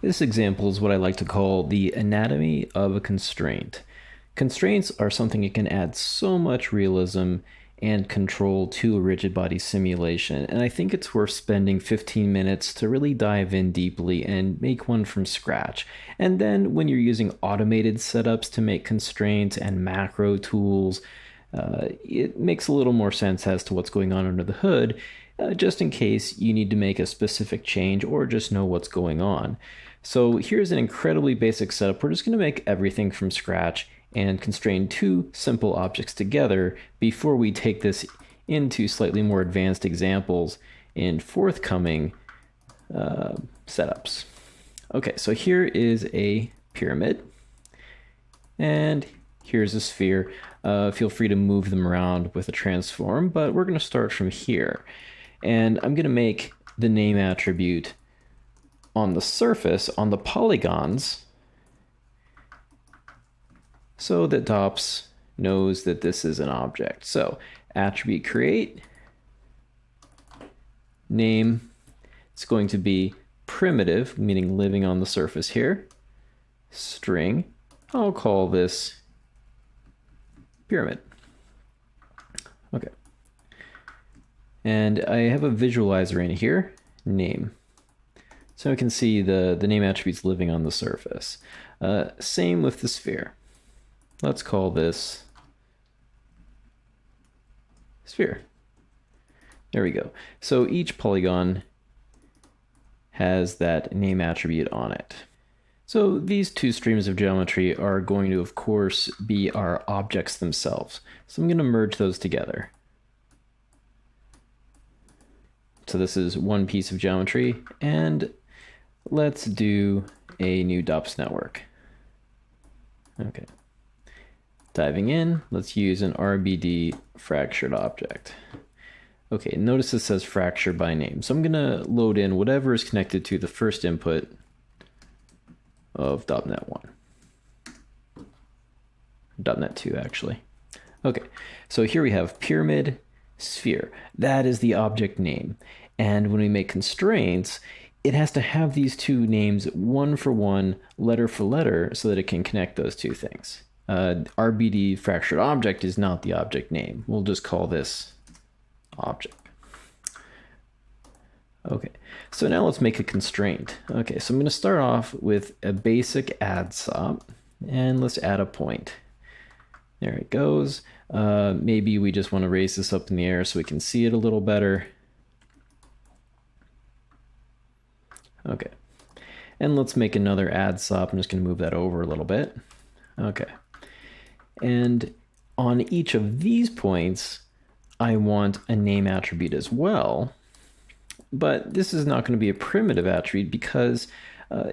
This example is what I like to call the anatomy of a constraint. Constraints are something that can add so much realism and control to a rigid body simulation, and I think it's worth spending 15 minutes to really dive in deeply and make one from scratch. And then when you're using automated setups to make constraints and macro tools, it makes a little more sense as to what's going on under the hood, just in case you need to make a specific change or just know what's going on. So here's an incredibly basic setup. We're just going to make everything from scratch and constrain two simple objects together before we take this into slightly more advanced examples in forthcoming setups. Okay, so here is a pyramid, and here's a sphere. Feel free to move them around with a transform, but we're going to start from here. And I'm going to make the name attribute on the surface, on the polygons, so that DOPS knows that this is an object. So attribute create, name, it's going to be primitive, meaning living on the surface here, string, I'll call this pyramid. Okay. And I have a visualizer in here, name. So we can see the name attribute's living on the surface. Same with the sphere. Let's call this sphere. There we go. So each polygon has that name attribute on it. So these two streams of geometry are going to, of course, be our objects themselves. So I'm going to merge those together. So this is one piece of geometry, and let's do a new DOPS network. Okay. Diving in, let's use an RBD fractured object. Okay, notice it says fracture by name. So I'm going to load in whatever is connected to the first input of .NET 1. .NET 2, actually. Okay, so here we have pyramid, sphere. That is the object name. And when we make constraints, it has to have these two names one for one, letter for letter, so that it can connect those two things. RBD fractured object is not the object name. We'll just call this object. Okay, so now let's make a constraint. Okay, so I'm going to start off with a basic add sop, and let's add a point. There it goes. Maybe we just want to raise this up in the air so we can see it a little better. Okay, and let's make another add sop. I'm just going to move that over a little bit. Okay, and on each of these points, I want a name attribute as well. But this is not going to be a primitive attribute because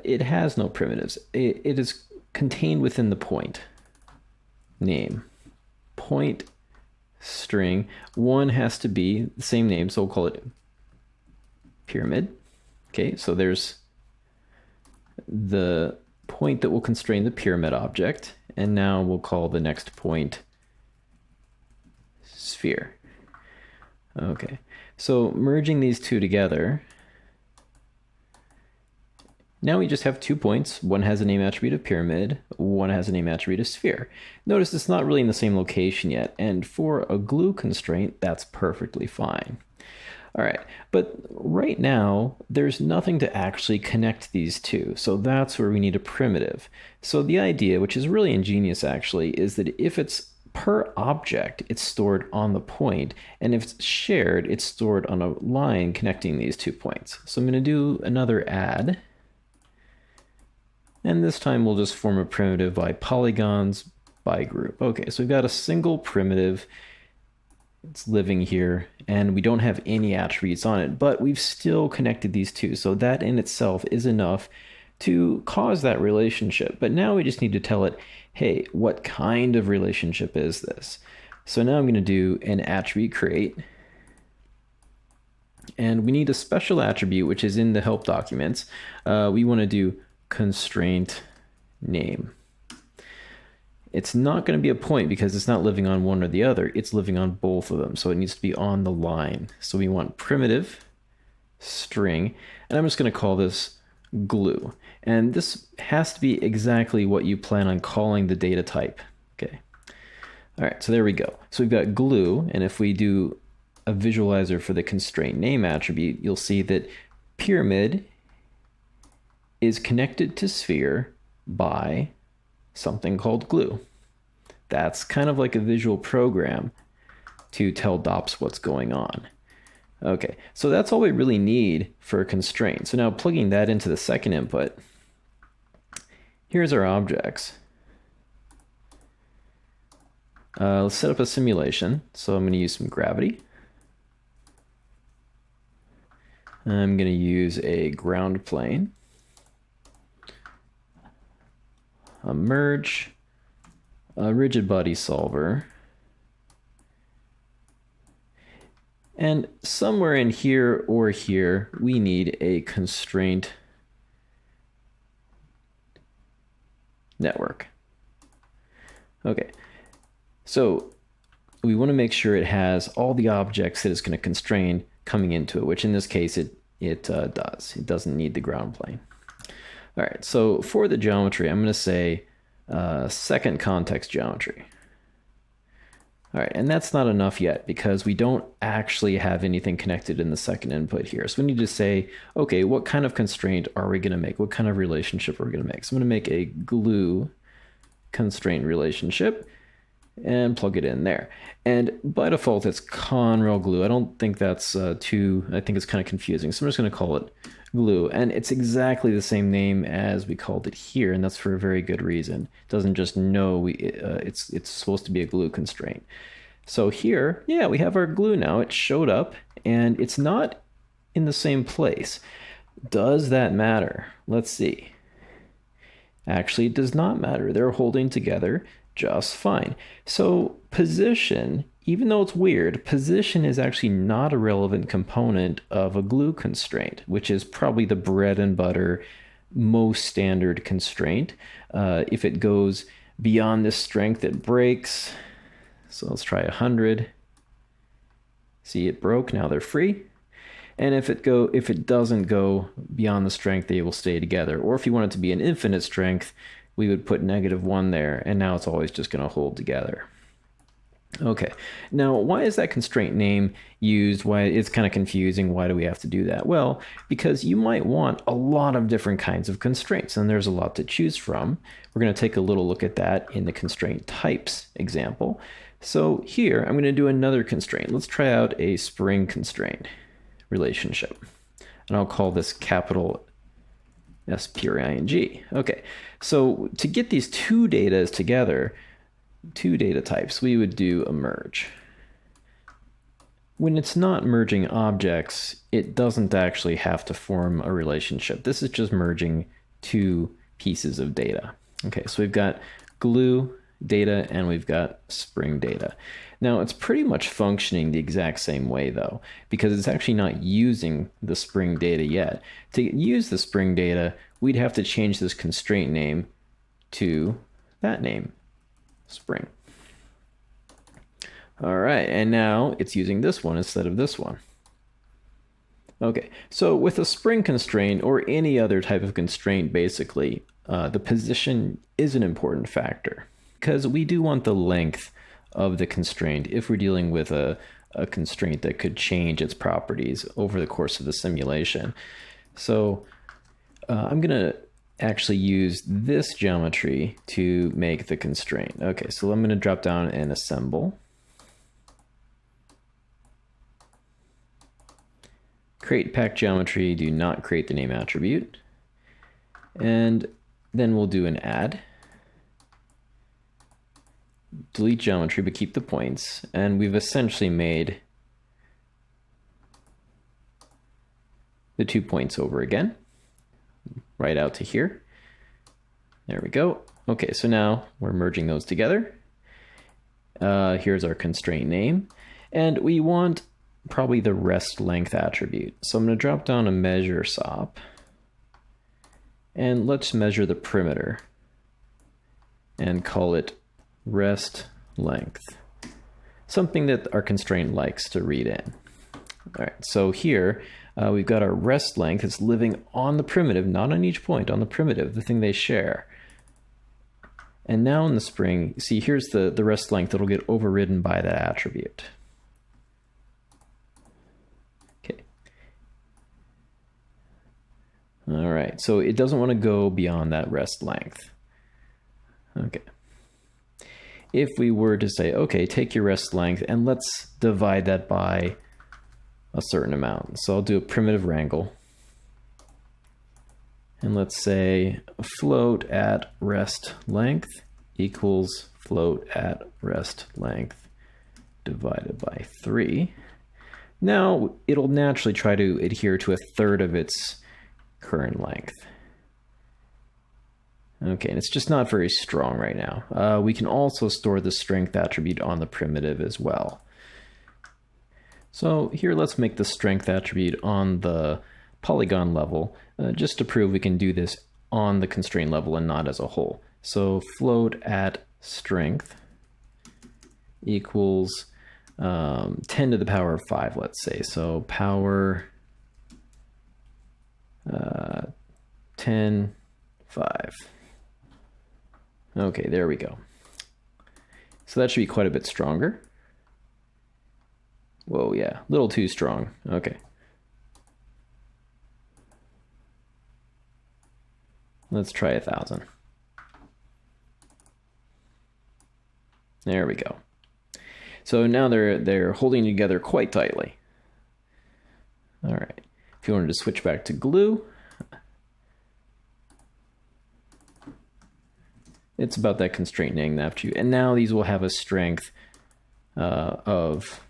it has no primitives. It is contained within the point. Name. Point string. One has to be the same name, so we'll call it pyramid. Okay, so there's the point that will constrain the pyramid object, and now we'll call the next point sphere. Okay, so merging these two together, now we just have 2 points. One has a name attribute of pyramid, one has a name attribute of sphere. Notice it's not really in the same location yet, and for a glue constraint, that's perfectly fine. All right, but right now, there's nothing to actually connect these two, so that's where we need a primitive. So the idea, which is really ingenious actually, is that if it's per object, it's stored on the point, and if it's shared, it's stored on a line connecting these 2 points. So I'm going to do another add, and this time we'll just form a primitive by polygons by group. Okay, so we've got a single primitive. It's living here, and we don't have any attributes on it, but we've still connected these two, so that in itself is enough to cause that relationship. But now we just need to tell it, hey, what kind of relationship is this? So now I'm going to do an attribute create, and we need a special attribute which is in the help documents. We want to do constraint name. It's not going to be a point because it's not living on one or the other. It's living on both of them, so it needs to be on the line. So we want primitive string, and I'm just going to call this glue. And this has to be exactly what you plan on calling the data type. Okay. All right, so there we go. So we've got glue, and if we do a visualizer for the constraint name attribute, you'll see that pyramid is connected to sphere by something called glue. That's kind of like a visual program to tell DOPS what's going on. Okay, so that's all we really need for a constraint. So now plugging that into the second input, here's our objects. Let's set up a simulation. So I'm going to use some gravity. I'm going to use a ground plane, a merge, a rigid body solver, and somewhere in here or here, we need a constraint network. Okay, so we want to make sure it has all the objects that it's going to constrain coming into it, which in this case it does. It doesn't need the ground plane. All right, so for the geometry, I'm going to say second context geometry. All right, and that's not enough yet because we don't actually have anything connected in the second input here. So we need to say, okay, what kind of constraint are we going to make? What kind of relationship are we going to make? So I'm going to make a glue constraint relationship and plug it in there. And by default, it's Conrail glue. I don't think that's I think it's kind of confusing. So I'm just going to call it glue. And it's exactly the same name as we called it here, and that's for a very good reason. It doesn't just know it's supposed to be a glue constraint. So here, yeah, we have our glue now. It showed up, and it's not in the same place. Does that matter? Let's see. Actually, it does not matter. They're holding together just fine. So position, even though it's weird, position is actually not a relevant component of a glue constraint, which is probably the bread and butter, most standard constraint. If it goes beyond this strength, it breaks. So let's try 100. See, it broke. Now they're free. And if it doesn't go beyond the strength, they will stay together. Or if you want it to be an infinite strength, we would put -1 there, and now it's always just going to hold together. Okay, now why is that constraint name used? Why it's kind of confusing. Why do we have to do that? Well, because you might want a lot of different kinds of constraints, and there's a lot to choose from. We're going to take a little look at that in the constraint types example. So here, I'm going to do another constraint. Let's try out a spring constraint relationship, and I'll call this capital SPRING. Okay, so to get these two data together, two data types, we would do a merge. When it's not merging objects, it doesn't actually have to form a relationship. This is just merging two pieces of data. Okay, so we've got glue data and we've got spring data. Now it's pretty much functioning the exact same way though, because it's actually not using the spring data yet. To use the spring data, we'd have to change this constraint name to that name, spring. All right, and now it's using this one instead of this one. Okay, so with a spring constraint or any other type of constraint, basically, the position is an important factor because we do want the length of the constraint if we're dealing with a constraint that could change its properties over the course of the simulation. So I'm going to actually use this geometry to make the constraint. Okay, so I'm going to drop down and assemble. Create pack geometry, do not create the name attribute. And then we'll do an add. Delete geometry, but keep the points. And we've essentially made the 2 points over again, right out to here. There we go. Okay, so now we're merging those together. Here's our constraint name. And we want probably the rest length attribute. So I'm going to drop down a measure SOP. And let's measure the perimeter and call it rest length. Something that our constraint likes to read in. All right, so here we've got our rest length. It's living on the primitive, not on each point, on the primitive, the thing they share. And now in the spring, see, here's the rest length that'll get overridden by that attribute. Okay. All right, so it doesn't want to go beyond that rest length. Okay. If we were to say, okay, take your rest length and let's divide that by a certain amount. So I'll do a primitive wrangle. And let's say float at rest length equals float at rest length divided by 3. Now it'll naturally try to adhere to a third of its current length. Okay, and it's just not very strong right now. We can also store the strength attribute on the primitive as well. So here let's make the strength attribute on the polygon level, just to prove we can do this on the constraint level and not as a whole. So float at strength equals 10 to the power of 5, let's say. So power 10, 5. Okay, there we go. So that should be quite a bit stronger. Whoa, yeah, a little too strong. Okay. Let's try 1,000. There we go. So now they're holding together quite tightly. All right. If you wanted to switch back to glue, it's about that constraint nagging after you. And now these will have a strength of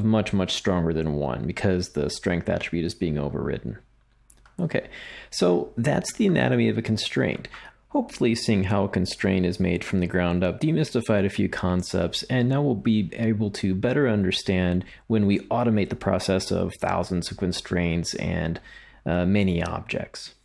much, much stronger than 1 because the strength attribute is being overridden. Okay, so that's the anatomy of a constraint. Hopefully seeing how a constraint is made from the ground up demystified a few concepts, and now we'll be able to better understand when we automate the process of thousands of constraints and many objects.